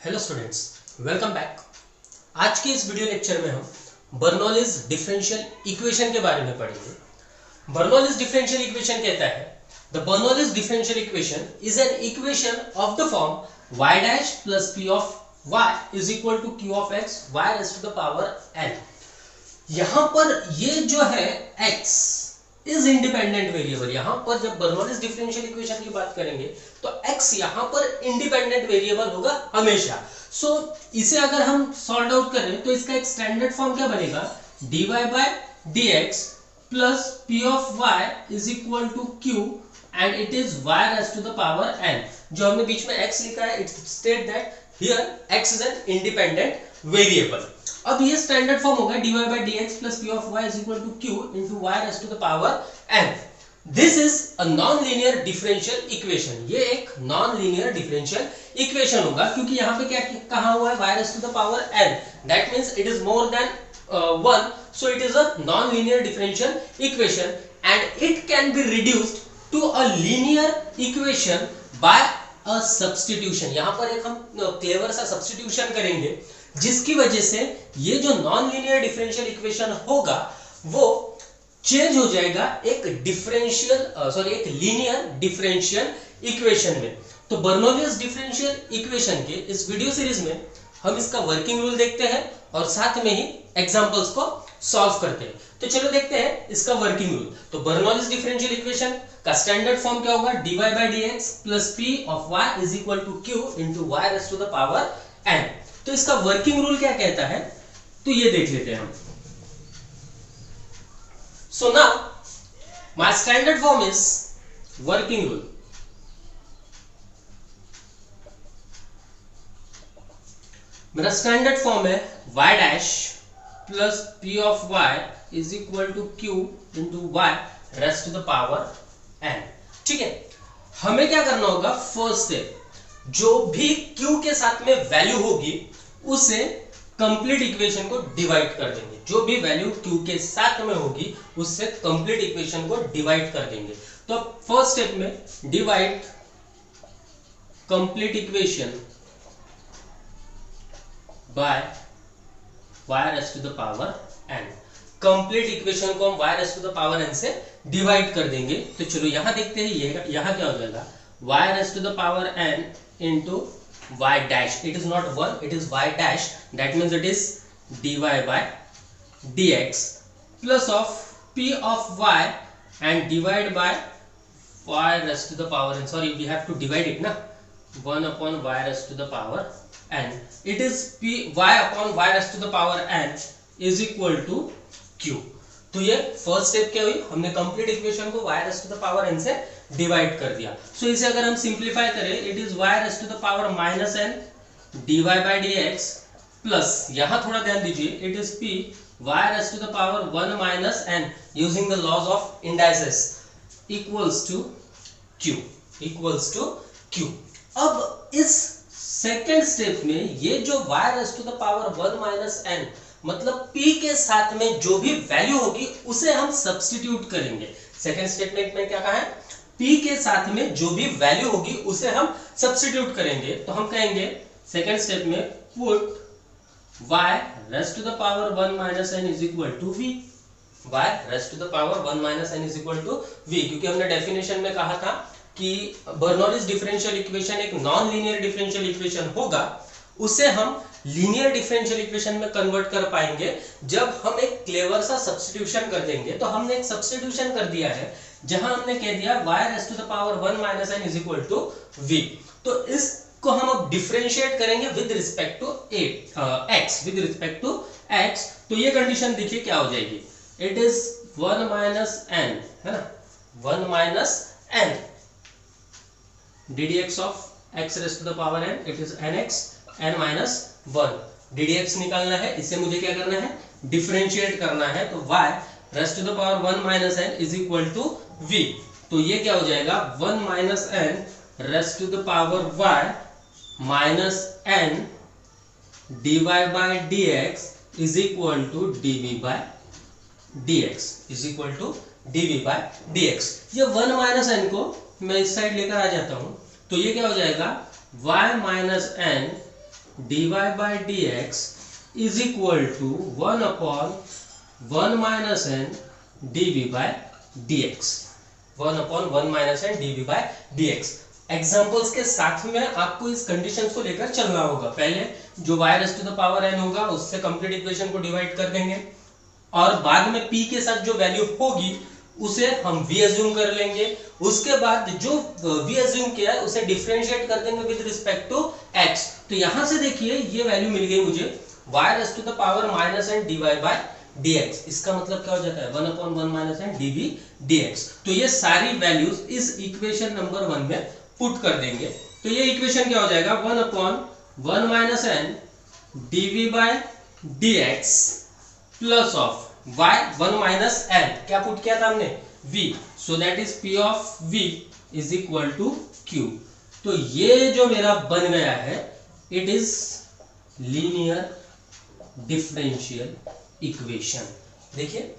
Hello students, welcome back. आज के इस वीडियो लेक्चर में हम बर्नौलीज डिफरेंशियल इक्वेशन के बारे में पढ़ेंगे। बर्नौलीज डिफरेंशियल इक्वेशन कहता है the Bernoulli's differential equation is an equation of the form y dash plus p of y is equal to q of x y raise to the power n। यहां पर ये जो है x is independent variable. यहां पर जब Bernoulli's differential equation की बात करेंगे तो x यहां पर इंडिपेंडेंट वेरिएबल होगा हमेशा। सो इसे अगर हम सॉल्व आउट करें तो इसका एक स्टैंडर्ड फॉर्म क्या बनेगा, dy by dx plus p of y is equal to q and it is y raise to the power n। जो हमने बीच में x लिखा है, it state that here x is an independent variable. अब ये स्टैंडर्ड फॉर्म होगा dy by dx plus p of y is equal to q into y raised to the power n। This is a non-linear differential equation। ये एक non-linear differential equation होगा क्योंकि यहाँ पे क्या कहा हुआ है, y raised to the power n। That means it is more than 1, so it is a non-linear differential equation and it can be reduced to a linear equation by a substitution। यहाँ पर एक हम clever सा substitution करेंगे जिसकी वजह से ये जो नॉन लीनियर डिफरेंशियल इक्वेशन होगा वो चेंज हो जाएगा एक एक लीनियर डिफरेंशियल इक्वेशन में। तो बर्नौलीज डिफरेंशियल इक्वेशन के इस वीडियो सीरीज में हम इसका वर्किंग रूल देखते हैं और साथ में ही एग्जांपल्स को सॉल्व करते हैं। तो चलो देखते हैं इसका वर्किंग रूल। तो बर्नौलीज डिफरेंशियल इक्वेशन का स्टैंडर्ड फॉर्म क्या होगा, dy by dx plus p of y is equal to q into y raised to the power n। तो इसका वर्किंग रूल क्या कहता है, तो ये देख लेते हैं हम। So now my standard form is working rule. मेरा स्टैंडर्ड फॉर्म है y dash plus p of y is equal to q into y raise to the power n। ठीक है, हमें क्या करना होगा, फर्स्ट स्टेप, जो भी q के साथ में वैल्यू होगी उसे कंप्लीट इक्वेशन को डिवाइड कर देंगे। जो भी वैल्यू q के साथ में होगी उससे कंप्लीट इक्वेशन को डिवाइड कर देंगे। तो फर्स्ट स्टेप में divide complete equation by y raise to the power n। Complete equation को हम y raise to the power n से डिवाइड कर देंगे। तो चलो यहां देखते हैं, ये यहां क्या हो जाएगा, y raise to the power n into y dash। it is not 1, it is y dash। that means it is dy by dx plus of p of y and divide by y raised to the power n। sorry, we have to divide it na, 1 upon y raised to the power n। it is p y upon y raised to the power n is equal to q। तो ये first step क्या हुई, हमने complete equation को y raise to the power n से divide कर दिया। So इसे अगर हम सिंप्लीफाई करें, it is y raise to the power minus n dy by dx plus, यहां थोड़ा ध्यान दीजिए, it is p y raise to the power 1 minus n using the laws of indices equals to q। अब इस second step में ये जो y raise to the power 1 minus n मतलब p के साथ में जो भी वैल्यू होगी उसे हम सब्स्टिट्यूट करेंगे। सेकेंड स्टेटमेंट में क्या कहा है, p के साथ में जो भी वैल्यू होगी उसे हम सब्स्टिट्यूट करेंगे। तो हम कहेंगे सेकेंड स्टेप में put y raise to the power 1 minus n is equal to v। y raise to the power 1 minus n is equal to v, क्योंकि हमने डेफिनेशन में कहा था कि बर्नौलीज डिफरेंशियल इक्वेशन एक नॉन लीनियर डिफरेंशियल इक्वेशन होगा, उसे हम लीनियर डिफरेंशियल इक्वेशन में कन्वर्ट कर पाएंगे जब हम एक क्लेवर सा सब्स्टिट्यूशन कर देंगे। तो हमने एक सब्स्टिट्यूशन कर दिया है जहां हमने कह दिया y raise to the power 1 minus n is equal to v। तो इसको हम अब डिफरेंशिएट करेंगे with respect to x, with respect to x। तो ये कंडीशन देखिए क्या हो जाएगी, इट इज 1 माइनस n, है ना, 1 minus n ddx of x raise to the power n, it is nx n minus 1। ddx निकालना है, इससे मुझे क्या करना है, डिफरेंशिएट करना है। तो y raise to the power 1 minus n is equal to v। तो ये क्या हो जाएगा, 1 minus n raise to the power y minus n dy by dx is equal to dv by dx is equal to dv by dx। ये 1 minus n को मैं इस side लेकर आ जाता हूं, तो ये क्या हो जाएगा, y minus n dy by D X is equal to 1/1 minus N dv by D X, 1/1 minus N dv by D X. Examples के साथ में आपको इस कंडीशंस को लेकर चलना होगा। पहले जो y raise to the power n होगा उससे कंप्लीट इक्वेशन को डिवाइड कर देंगे और बाद में p के साथ जो वैल्यू होगी उसे हम v अज्यूम कर लेंगे। उसके बाद जो v अज्यूम किया है उसे डिफरेंशिएट कर देंगे विद रिस्पेक्ट टू x। तो यहां से देखिए ये वैल्यू मिल गई मुझे y raise to the power minus N dy by dx। इसका मतलब क्या हो जाता है 1/1 माइनस एन dv dx। तो ये सारी वैल्यूज इस इक्वेशन नंबर 1 में पुट कर देंगे। तो ये इक्वेशन क्या हो जाएगा 1/1 minus N dv by dx plus of y 1 minus n, क्या पुट किया था हमने v, so that is p of v is equal to q। तो ये जो मेरा बन गया है it is linear differential equation. देखिए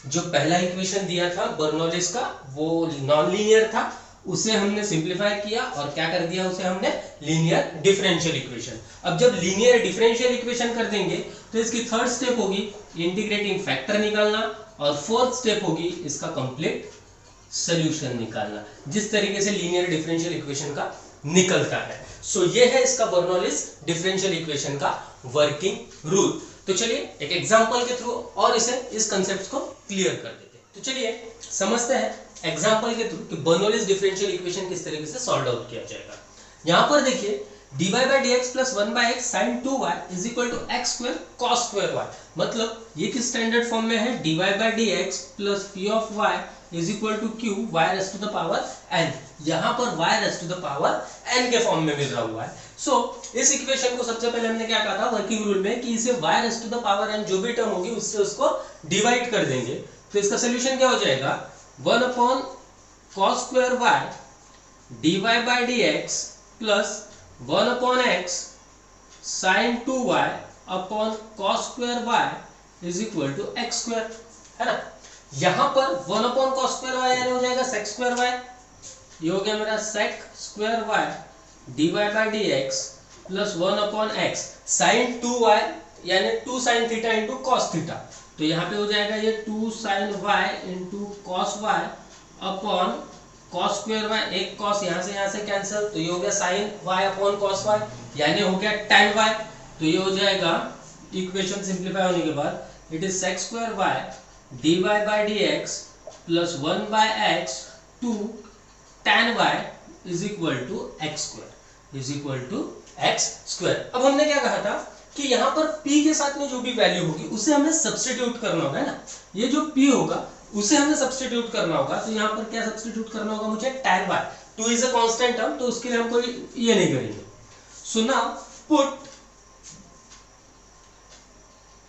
जो पहला इक्वेशन दिया था बर्नौलीज का वो नॉन लीनियर था, उसे हमने सिंप्लीफाई किया और क्या कर दिया उसे हमने लीनियर डिफरेंशियल इक्वेशन। अब जब लीनियर डिफरेंशियल इक्वेशन कर देंगे तो इसकी थर्ड स्टेप होगी इंटीग्रेटिंग फैक्टर निकालना और फोर्थ स्टेप होगी इसका कंप्लीट सॉल्यूशन निकालना, जिस तरीके से लीनियर डिफरेंशियल इक्वेशन का निकलता है। सो ये है इसका बर्नौलीज डिफरेंशियल इक्वेशन का वर्किंग रूल। तो चलिए एक एग्जांपल के थ्रू और इसे इस कांसेप्ट को क्लियर कर देते हैं। तो चलिए समझते हैं एग्जांपल के थ्रू कि बर्नौलीज डिफरेंशियल इक्वेशन किस तरीके से सॉल्व आउट किया जाएगा। यहाँ पर देखिए dy by D x plus 1/x sin 2y is equal to x square cos square y। मतलब ये किस स्टैंडर्ड फॉर्म में है dy by D x plus p of y is equal to q y raise to the power n। यहाँ पर y raise to the power n के form में मिल रहा हुआ है। सो इस इक्वेशन को सबसे पहले हमने क्या कहा था वर्किंग रूल में कि इसे y raise to the power n जो भी टर्म होगी उससे उसको डिवाइड कर देंगे। तो इसका सोल्यूशन क्या हो जाएगा 1/cos square y dy by D x plus 1/x sin 2y upon cos square y is equal to x square, है ना। यहां पर 1/cos स्क्वायर y यानी हो जाएगा sec स्क्वायर y, ये हो गया मेरा sec square y dy by D x plus 1/x sin 2y यानी 2 sin theta into cos theta. तो यहाँ पे हो जाएगा ये 2 sin y into cos y upon cos square y, एक cos यहाँ से कैंसिल, तो ये हो गया sin y upon cos y यानी हो गया tan y। तो ये हो जाएगा इक्वेशन सिंप्लीफाई होने के बाद it is sec square y dy by D x plus 1/x 2 tan y is equal to x स्क्वायर is equal to x square. अब हमने क्या कहा था कि यहाँ पर p के साथ में जो भी वैल्यू होगी उसे हमें सब्स्टिट्यूट करना होगा, है ना। ये जो p होगा उसे हमें सब्स्टिट्यूट करना होगा। तो यहाँ पर क्या सब्स्टिट्यूट करना होगा मुझे tan y, 2 is a constant term तो उसके लिए हम कोई ये नहीं करेंगे। So now put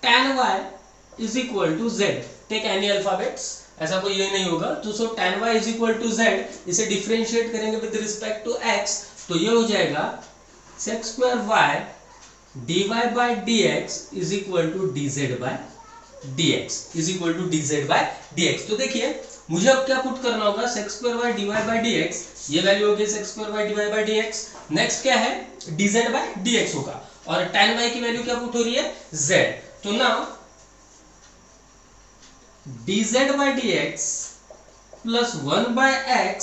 tan y is equal to z, take any alphabets, ऐसा कोई ये नहीं होगा। तो so tan y is equal to z, इसे डिफरेंशिएट करेंगे विद रिस्पेक्ट टू x, तो ये हो जाएगा sec square y dy by dx is equal to dz by dx is equal to dz by dx। तो देखिए मुझे अब क्या पुट करना होगा sec square y dy by dx, ये वैल्यू होगी sec square y dy by dx। Next क्या है dz बाई dx होगा और tan y की वैल्यू क्या पुट हो रही है z। तो now dz by dx plus 1/x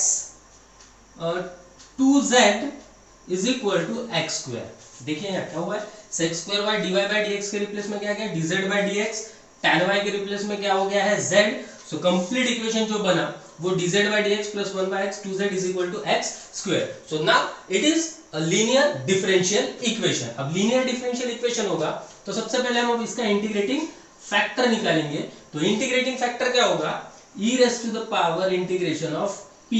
2z is equal to x square. देखिए यहाँ क्या हुआ है sec square y dy by dx के रिप्लेस में क्या गया dz by dx, tan y के रिप्लेस में क्या हो गया है z। सो कंप्लीट इक्वेशन जो बना वो dz by dx plus 1/x 2z is equal to x square. So now it is a linear differential equation. अब लीनियर डिफरेंशियल इक्वेशन होगा तो सबसे पहले हम अब इसका इंटीग्रेटिंग फैक्टर निकालेंगे। तो इंटीग्रेटिंग फैक्टर क्या होगा e raise to the power integration of p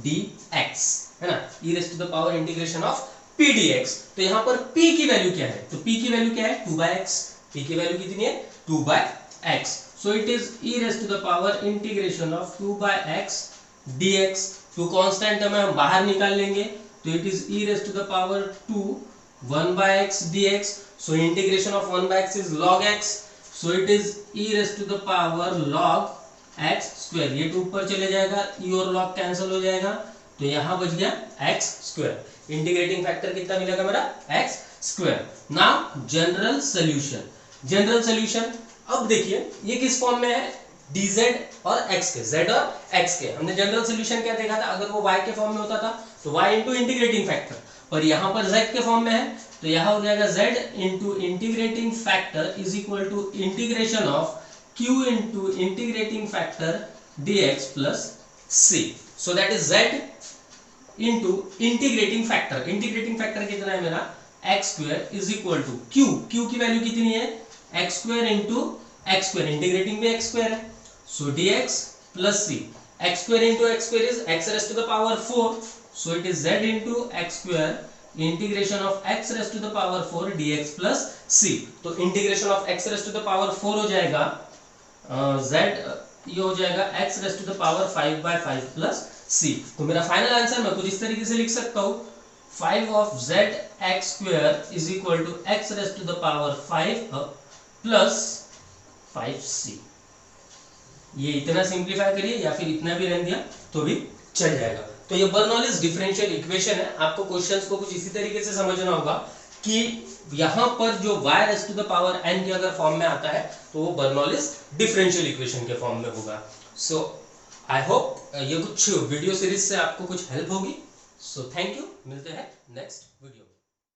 dx, है ना, e raise to the power integration of p dx। तो यहाँ पर p की वैल्यू क्या है, तो p की वैल्यू क्या है 2/x, p की वैल्यू कितनी है 2/x। So it is e raise to the power integration of 2/x dx। Two constant में हम बाहर निकाल लेंगे तो it is e raise to the power 2 1/x dx। So integration of 1/x is log x, so it is e raise to the power log x square. ये 2 ऊपर चले जाएगा, e और log कैंसिल हो जाएगा तो यहाँ बच गया x स्क्वायर। इंटीग्रेटिंग फैक्टर कितना मिलेगा मेरा x square. Now general solution, general solution अब देखिए ये किस फॉर्म में है, dz और x के, z और x के। हमने जनरल सोल्यूशन क्या देखा था, अगर वो y के फॉर्म में होता था तो y इंटू इंटीग्रेटिंग फैक्टर, और यहाँ पर z के फॉर्म में है तो यहाँ हो जाएगा z into integrating factor is equal to integration of q into integrating factor dx plus c। So that is z into integrating factor, integrating factor कितना है मेरा x square is equal to q, q की वैल्यू कितनी है x square into x square, integrating में x square है, so dx plus c, x square into x square is x raise to the power 4, so it is z into x square integration of x raise to the power 4 dx plus c। तो integration of x raise to the power 4 हो जाएगा z, ये हो जाएगा x raise to the power 5/5 plus c। तो मेरा final answer मैं कुछ इस तरीके से लिख सकता हूँ, 5 of z x square is equal to x raised to the power 5 plus 5c। ये इतना सिंप्लीफाई करिए या फिर इतना भी रहने दिया तो भी चल जाएगा। तो ये बर्नौलीज डिफरेंशियल इक्वेशन है। आपको क्वेश्चंस को कुछ इसी तरीके से समझना होगा कि यहाँ पर जो y raised to the power n के अगर फॉर्म में आता है तो वो बर्नौलीज डिफरेंशियल इक्वेशन के फॉर्म में होगा। सो आई होप ये कुछ वीडियो सीरीज से आपको कुछ हेल्प होगी। सो थैंक यू, मिलते हैं नेक्स्ट वीडियो।